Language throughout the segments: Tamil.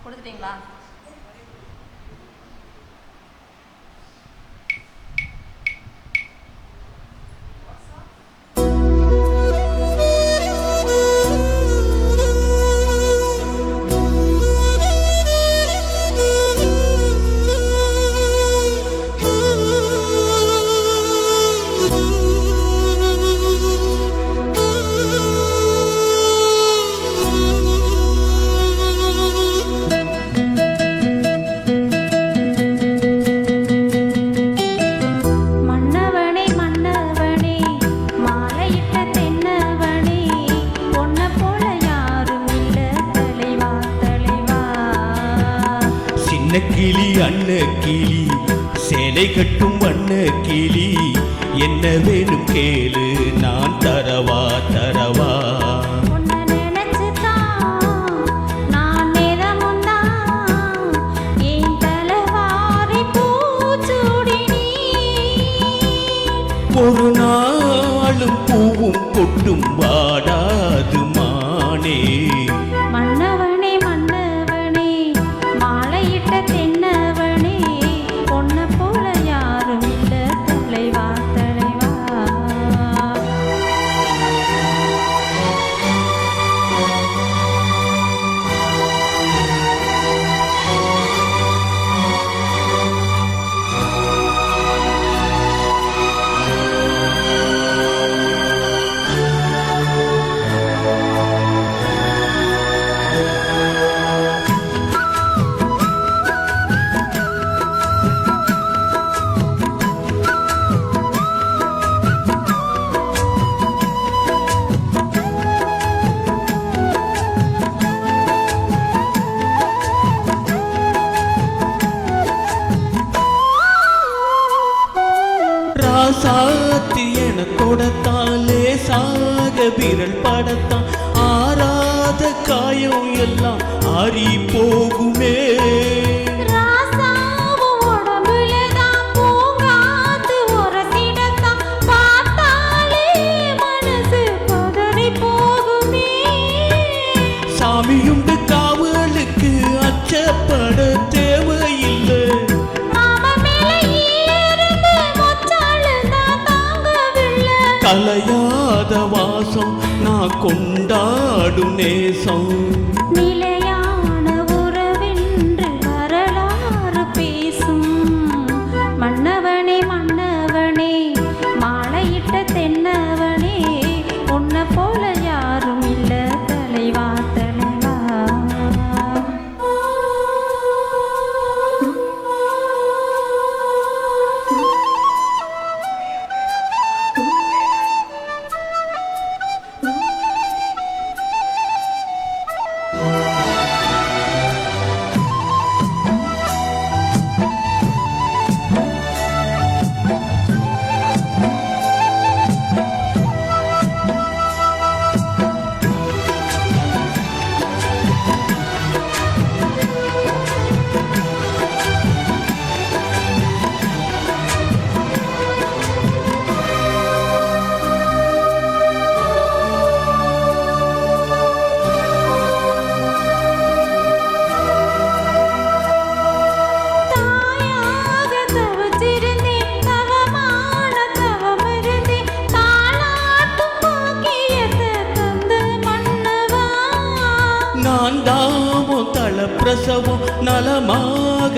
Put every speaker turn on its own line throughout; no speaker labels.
கொடுத்துட்டீங்களா?
கிளி அண்ண கிளி சேலை கட்டும் வண்ண கிளி என்ன வேணும் கேளு நான் தரவா தரவா. ஒரு நாளும் பூவும் கொட்டும் வாடாது மானே.
மன்னவனே மன்னவனே மாலையிட்ட தென்னவனே பொன்ன போல யாரும் இல்ல தலைவா தலைவா.
சாத்தி என கொடுத்தாலே சாக விரல் படத்தான் ஆறாத காயம் எல்லாம் ஆறி போகுமே. சாமியுண்டு காவலுக்கு அச்சப்பட தேவையில்லை. கலையாத வாசம் நான் கொண்டாடும் நேசம்.
நிலையான உறவென்று வரலாறு பேசும் மன்னவனே மன்னவனே மாலையிட்ட தென்னவனே உன்னை போல யாரும் இல்ல தலைவா தலைவா.
நான் தாமும் தள பிரசவம் நலமாக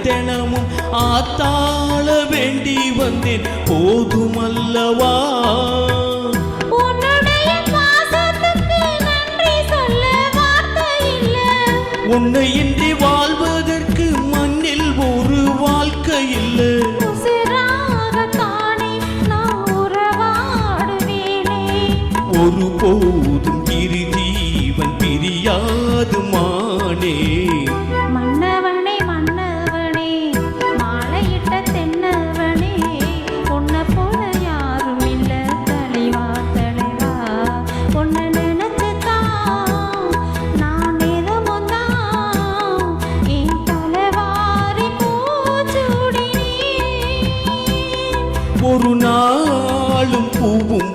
தினமும் ஆத்தாள வேண்டி வந்தேன் போதுமல்லவா. உன்னை இன்றி வாழ்வதற்கு மண்ணில் ஒரு வாழ்க்கை இல்லை. ஒரு போதும் இரு ஜீவன் பிரியாது மானே.
மன்னவனே மன்னவனே மாலையிட்ட தென்னவனே பொன்ன போல யாரும் இல்ல தலைவா தலைவா. பொன்ன நினைச்சுதான் நான் நேரமும் தான் என் தலைவாரி பூச்சூடினேன்.
ஒரு நாளும் பூவும்